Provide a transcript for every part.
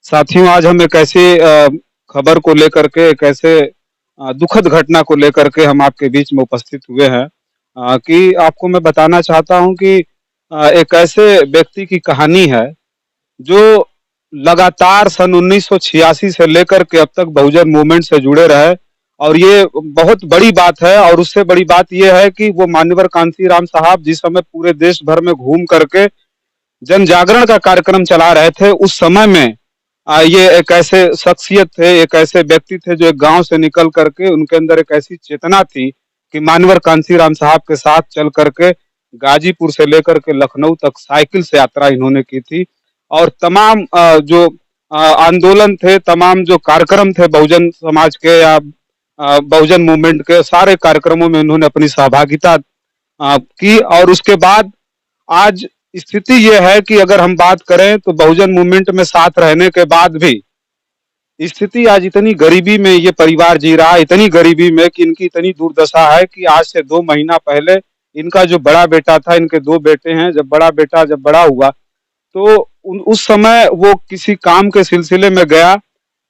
साथियों, आज हम एक ऐसी खबर को लेकर के एक ऐसे दुखद घटना को लेकर के हम आपके बीच में उपस्थित हुए हैं कि आपको मैं बताना चाहता हूं कि एक ऐसे व्यक्ति की कहानी है जो लगातार सन 1986 से लेकर के अब तक बहुजन मूवमेंट से जुड़े रहे। और ये बहुत बड़ी बात है, और उससे बड़ी बात ये है कि वो मान्यवर कांशीराम साहब जिस समय पूरे देश भर में घूम करके जन जागरण का कार्यक्रम चला रहे थे, उस समय में ये एक ऐसे शख्सियत थे, एक ऐसे व्यक्ति थे जो एक गांव से निकल करके उनके अंदर एक ऐसी चेतना थी कि मानवर कांशीराम साहब के साथ चल करके गाजीपुर से लेकर के लखनऊ तक साइकिल से यात्रा इन्होंने की थी। और तमाम जो आंदोलन थे, तमाम जो कार्यक्रम थे बहुजन समाज के या बहुजन मूवमेंट के, सारे कार्यक्रमों में इन्होंने अपनी सहभागिता की। और उसके बाद आज स्थिति ये है कि अगर हम बात करें तो बहुजन मूवमेंट में साथ रहने के बाद भी स्थिति आज इतनी गरीबी में ये परिवार जी रहा है, इतनी गरीबी में कि इनकी इतनी दुर्दशा है कि आज से 2 महीना पहले इनका जो बड़ा बेटा था, इनके 2 बेटे हैं, जब बड़ा बेटा जब बड़ा हुआ तो उस समय वो किसी काम के सिलसिले में गया,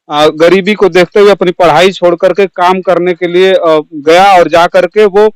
गरीबी को देखते हुए अपनी पढ़ाई छोड़ करके काम करने के लिए गया, और जा करके वो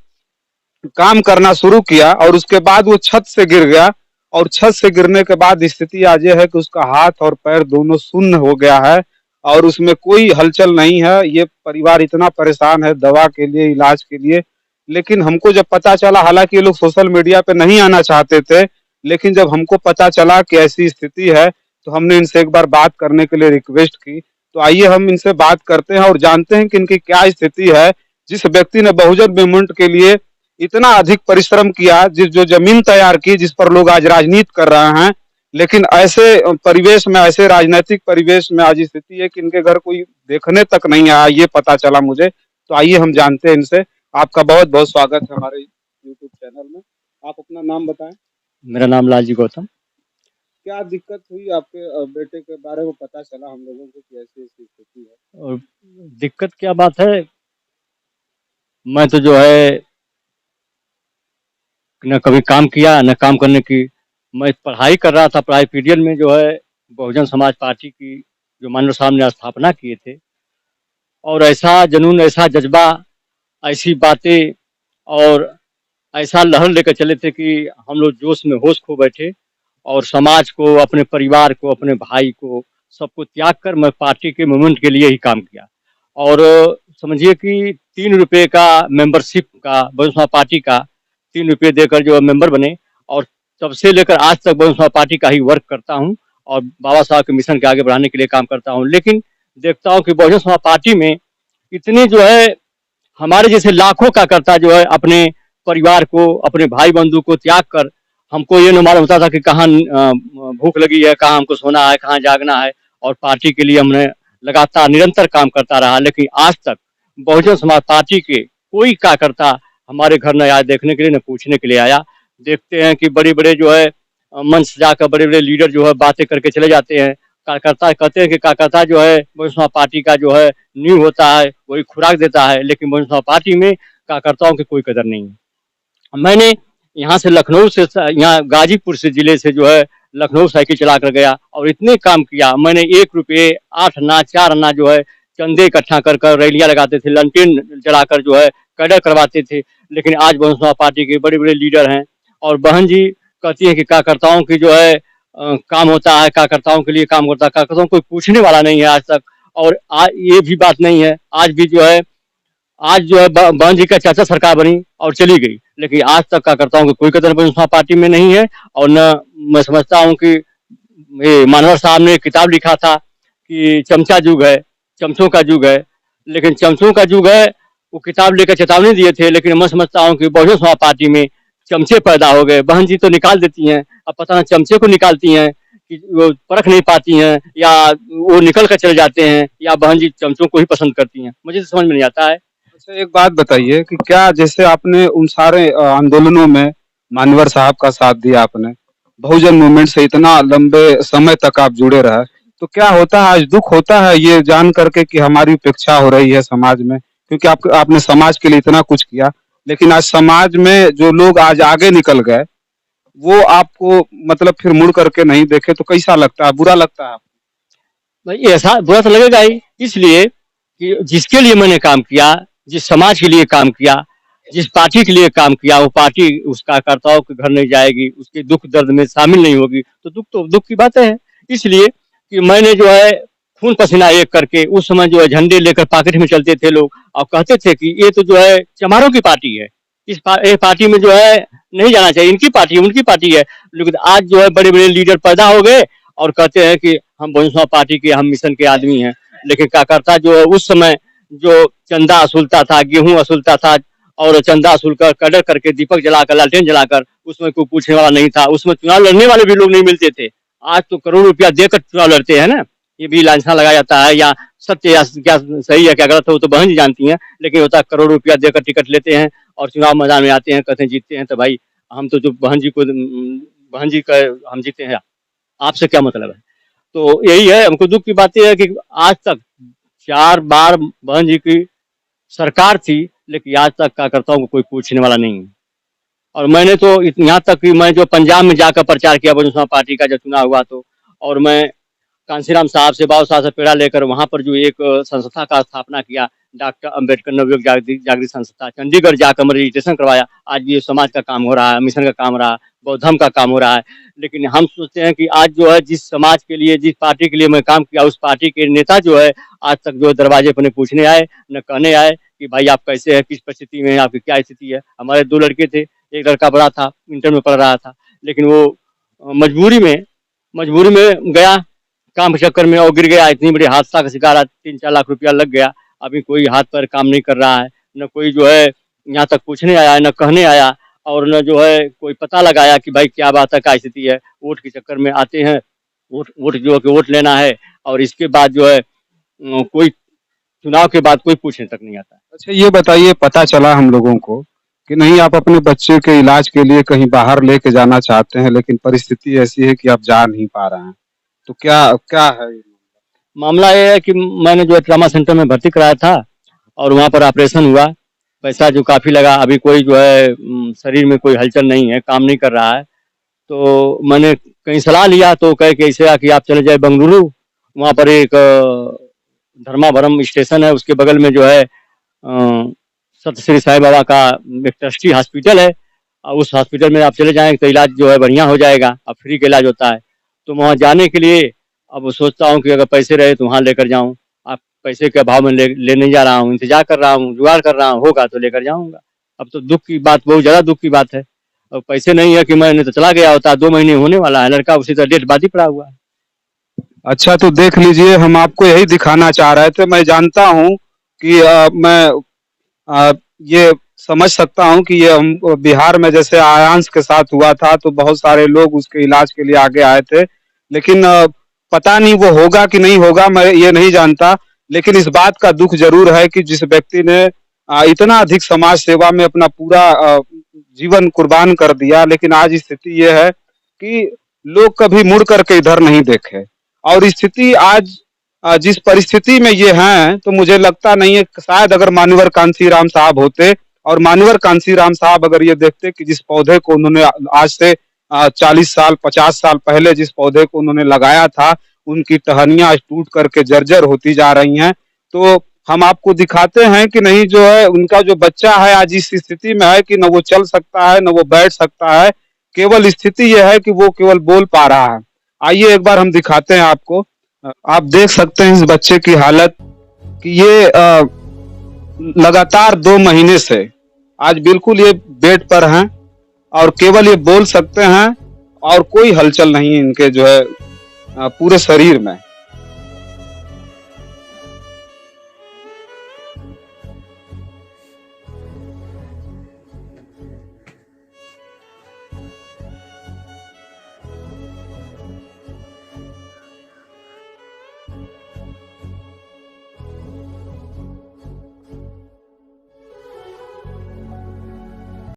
काम करना शुरू किया और उसके बाद वो छत से गिर गया। और छत से गिरने के बाद स्थिति आज ये है कि उसका हाथ और पैर दोनों शून्य हो गया है और उसमें कोई हलचल नहीं है। ये परिवार इतना परेशान है दवा के लिए, इलाज के लिए। लेकिन हमको जब पता चला, हालांकि ये लोग सोशल मीडिया पे नहीं आना चाहते थे, लेकिन जब हमको पता चला कि ऐसी स्थिति है तो हमने इनसे एक बार बात करने के लिए रिक्वेस्ट की। तो आइए हम इनसे बात करते हैं और जानते हैं कि इनकी क्या स्थिति है। जिस व्यक्ति ने बहुजन मूवमेंट के लिए इतना अधिक परिश्रम किया, जिस जो जमीन तैयार की, जिस पर लोग आज राजनीति कर रहे हैं, लेकिन ऐसे परिवेश में, ऐसे राजनीतिक परिवेश में आज स्थिति है कि इनके घर कोई देखने तक नहीं आया, ये पता चला मुझे। तो आइए हम जानते हैं इनसे। आपका बहुत बहुत स्वागत है हमारे यूट्यूब चैनल में। आप अपना नाम बताएं। मेरा नाम लालजी गौतम। क्या दिक्कत हुई आपके बेटे के बारे में पता चला हम लोगों को कि ऐसी ऐसी स्थिति है? और दिक्कत क्या बात है, मैं तो जो है न कभी काम किया न काम करने की। मैं पढ़ाई कर रहा था, पढ़ाई पीरियड में जो है बहुजन समाज पार्टी की जो मानव साहब ने स्थापना किए थे, और ऐसा जुनून, ऐसा जज्बा, ऐसी बातें और ऐसा लहर लेकर चले थे कि हम लोग जोश में होश खो बैठे और समाज को, अपने परिवार को, अपने भाई को, सबको त्याग कर मैं पार्टी के मूवमेंट के लिए ही काम किया। और समझिए कि 3 रुपये का मेंबरशिप का, बहुजन समाज पार्टी का 3 रुपये देकर जो मेंबर बने, और तब से लेकर आज तक बहुजन समाज पार्टी का ही वर्क करता हूँ और बाबा साहब के मिशन के आगे बढ़ाने के लिए काम करता हूँ। लेकिन देखता हूँ कि बहुजन समाज पार्टी में इतनी जो है हमारे जैसे लाखों का करता जो है अपने परिवार को, अपने भाई बंधु को त्याग कर, हमको ये न मालूम होता था कि कहाँ भूख लगी है, कहाँ हमको सोना है, कहाँ जागना है, और पार्टी के लिए हमने लगातार निरंतर काम करता रहा। लेकिन आज तक बहुजन समाज पार्टी के कोई कार्यकर्ता हमारे घर न आया देखने के लिए, न पूछने के लिए आया। देखते हैं कि बड़े बड़े जो है मंच जाकर बड़े बड़े लीडर जो है बातें करके चले जाते हैं। कार्यकर्ता कहते हैं कि कार्यकर्ता जो है बहुजन समाज पार्टी का जो है नींव होता है, वही खुराक देता है, लेकिन बहुजन समाज पार्टी में कार्यकर्ताओं की कोई कदर नहीं है। मैंने यहाँ से लखनऊ से, यहाँ गाजीपुर से जिले से जो है लखनऊ साइकिल चला कर गया और इतने काम किया। मैंने 1 रुपये 8 आना 4 आना जो है चंदे इकट्ठा कर कर रैलियाँ लगाते थे, लंटेन जलाकर जो है कैडर करवाते थे। लेकिन आज बहुजन समाज पार्टी के बड़े बड़े लीडर हैं, और बहन जी कहती है कि कार्यकर्ताओं की जो है काम होता है, कार्यकर्ताओं के लिए काम करता है, कार्यकर्ताओं को कोई पूछने वाला नहीं है आज तक। और ये भी बात नहीं है, आज भी जो है, आज जो है बहन जी का चाचा सरकार बनी और चली गई, लेकिन आज तक कार्यकर्ताओं की कोई कदर बहुजन समाज पार्टी में नहीं है। और न मैं समझता हूँ कि ये मानवर साहब ने किताब लिखा था कि चमचा युग है, चमचों का युग है, लेकिन चमचों का युग है, वो किताब लेकर चेतावनी दिए थे। लेकिन मैं समझता हूँ कि बहुजन समाज पार्टी में चमचे पैदा हो गए। बहन जी तो निकाल देती हैं, अब पता नहीं चमचे को निकालती हैं कि वो परख नहीं पाती हैं, या वो निकल कर चले जाते हैं, या बहन जी चमचों को ही पसंद करती हैं, मुझे तो समझ में नहीं आता है। अच्छा, एक बात बताइए कि क्या जैसे आपने उन सारे आंदोलनों में मानवर साहब का साथ दिया, आपने बहुजन मूवमेंट से इतना लंबे समय तक आप जुड़े रहे, तो क्या होता है, आज दुख होता है ये जान करके कि हमारी उपेक्षा हो रही है समाज में? क्योंकि आपने समाज के लिए इतना कुछ किया, लेकिन आज समाज में जो लोग आज आगे निकल गए वो आपको मतलब फिर मुड़ करके नहीं देखे, तो कैसा लगता है, बुरा लगता है? भाई ऐसा बुरा तो लगेगा ही, इसलिए कि जिसके लिए मैंने काम किया, जिस समाज के लिए काम किया, जिस पार्टी के लिए काम किया, वो पार्टी उस कार्यकर्ताओं के घर नहीं जाएगी, उसके दुख दर्द में शामिल नहीं होगी, तो दुख की बातें हैं। इसलिए कि मैंने जो है खून पसीना एक करके उस समय जो है झंडे लेकर पॉकेट में चलते थे लोग और कहते थे कि ये तो जो है चमारों की पार्टी है, ये पार्टी में जो है नहीं जाना चाहिए, इनकी पार्टी है, उनकी पार्टी है। लेकिन आज जो है बड़े बड़े लीडर पैदा हो गए और कहते हैं कि हम बहुजन समाज पार्टी के, हम मिशन के आदमी हैं। लेकिन कार्यकर्ता जो है उस समय जो चंदा असूलता था, गेहूं असूलता था और चंदा असूल कर कदर करके दीपक जलाकर, लालटेन जलाकर, उसमें कोई पूछने वाला नहीं था, उसमें चुनाव लड़ने वाले भी लोग नहीं मिलते थे। आज तो करोड़ रुपया देकर चुनाव लड़ते हैं ना, ये भी लांछना लगाया जाता है, या सत्य या क्या सही है क्या गलत है वो तो बहन जी जानती हैं, लेकिन होता है करोड़ रुपया देकर टिकट लेते हैं और चुनाव मैदान में आते हैं, कहते हैं जीतते हैं। तो भाई हम तो जो बहन जी को, बहन जी का हम जीते हैं, आपसे क्या मतलब है? तो यही है, हमको दुख की बात यह है कि आज तक 4 बार बहन जी की सरकार थी, लेकिन आज तक कार्यकर्ताओं को कोई पूछने वाला नहीं है। और मैंने तो यहाँ तक कि मैं जो पंजाब में जाकर प्रचार किया बहुजन समाज पार्टी का जब चुनाव हुआ, तो और मैं कांसीराम साहब से, बाबू साहब से पेड़ा लेकर वहाँ पर जो एक संस्था का स्थापना किया, डॉक्टर अम्बेडकर नवयुग जागृति संस्था, चंडीगढ़ जाकर मैं रजिस्ट्रेशन करवाया। आज ये समाज का काम हो रहा है, मिशन का काम हो रहा है, बौद्ध धर्म का काम हो रहा है। लेकिन हम सोचते हैं कि आज जो है जिस समाज के लिए, जिस पार्टी के लिए मैं काम किया, उस पार्टी के नेता जो है आज तक जो दरवाजे पर न पूछने आए न कहने आए कि भाई आप कैसे हैं, किस परिस्थिति में हैं, आपकी क्या स्थिति है। हमारे 2 लड़के थे, एक लड़का बड़ा था, इंटर में पढ़ रहा था, लेकिन वो मजबूरी में गया काम के चक्कर में और गिर गया, इतनी बड़ी हादसा का शिकार, 3-4 लाख रुपया लग गया। अभी कोई हाथ पैर काम नहीं कर रहा है, न कोई जो है यहाँ तक पूछने आया, न कहने आया, और न जो है कोई पता लगाया कि भाई क्या बात है, क्या स्थिति है। वोट के चक्कर में आते हैं, वोट वोट जो है कि वोट लेना है, और इसके बाद जो है कोई चुनाव के बाद कोई पूछने तक नहीं आता। अच्छा ये बताइए, पता चला हम लोगों को कि नहीं आप अपने बच्चे के इलाज के लिए कहीं बाहर लेके जाना चाहते हैं, लेकिन परिस्थिति ऐसी है कि आप जा नहीं पा रहे हैं, तो क्या क्या है ये? मामला ये है कि मैंने जो है ट्रामा सेंटर में भर्ती कराया था और वहाँ पर ऑपरेशन हुआ, पैसा जो काफ़ी लगा। अभी कोई जो है शरीर में कोई हलचल नहीं है, काम नहीं कर रहा है। तो मैंने कहीं सलाह लिया तो कहे कि ऐसे कि आप चले जाए बेंगलुरु, वहाँ पर एक धर्मावरम स्टेशन है, उसके बगल में जो है सत्य श्री साईं बाबा का एक ट्रस्टी हॉस्पिटल है, और उस हॉस्पिटल में आप चले जाएंगे तो इलाज जो है बढ़िया हो जाएगा, अब फ्री का इलाज होता है। तो वहाँ जाने के लिए अब सोचता हूँ कि अगर पैसे रहे तो वहाँ लेकर जाऊँ। अब पैसे के अभाव में ले नहीं जा रहा हूँ, इंतजार कर रहा हूँ, जुगाड़ कर रहा हूँ, होगा तो लेकर जाऊँगा। अब तो दुख की बात, बहुत ज़्यादा दुख की बात है। और पैसे नहीं है कि मैंने तो चला गया होता, 2 महीने होने वाला है, लड़का उसी तरह डेट बाद ही पड़ा हुआ है। अच्छा तो देख लीजिए, हम आपको यही दिखाना चाह रहे थे। मैं जानता हूँ कि मैं ये समझ सकता हूँ कि ये हम बिहार में जैसे आयांश के साथ हुआ था तो बहुत सारे लोग उसके इलाज के लिए आगे आए थे, लेकिन पता नहीं वो होगा कि नहीं होगा, मैं ये नहीं जानता। लेकिन इस बात का दुख जरूर है कि जिस व्यक्ति ने इतना अधिक समाज सेवा में अपना पूरा जीवन कुर्बान कर दिया, लेकिन आज स्थिति ये है कि लोग कभी मुड़ करके इधर नहीं देखे। और स्थिति आज जिस परिस्थिति में ये हैं, तो मुझे लगता नहीं है, शायद अगर मान्यवर कांशीराम साहब होते और मान्यवर कांशीराम साहब अगर ये देखते कि जिस पौधे को उन्होंने आज से 40 साल 50 साल पहले जिस पौधे को उन्होंने लगाया था, उनकी टहनियां टूट करके जर्जर होती जा रही हैं, तो हम आपको दिखाते हैं कि नहीं जो है उनका जो बच्चा है आज इस स्थिति में है कि न वो चल सकता है, न वो बैठ सकता है, केवल स्थिति यह है कि वो केवल बोल पा रहा है। आइए एक बार हम दिखाते हैं आपको। आप देख सकते हैं इस बच्चे की हालत कि ये लगातार 2 महीने से आज बिल्कुल ये बेड पर हैं और केवल ये बोल सकते हैं और कोई हलचल नहीं है इनके जो है पूरे शरीर में।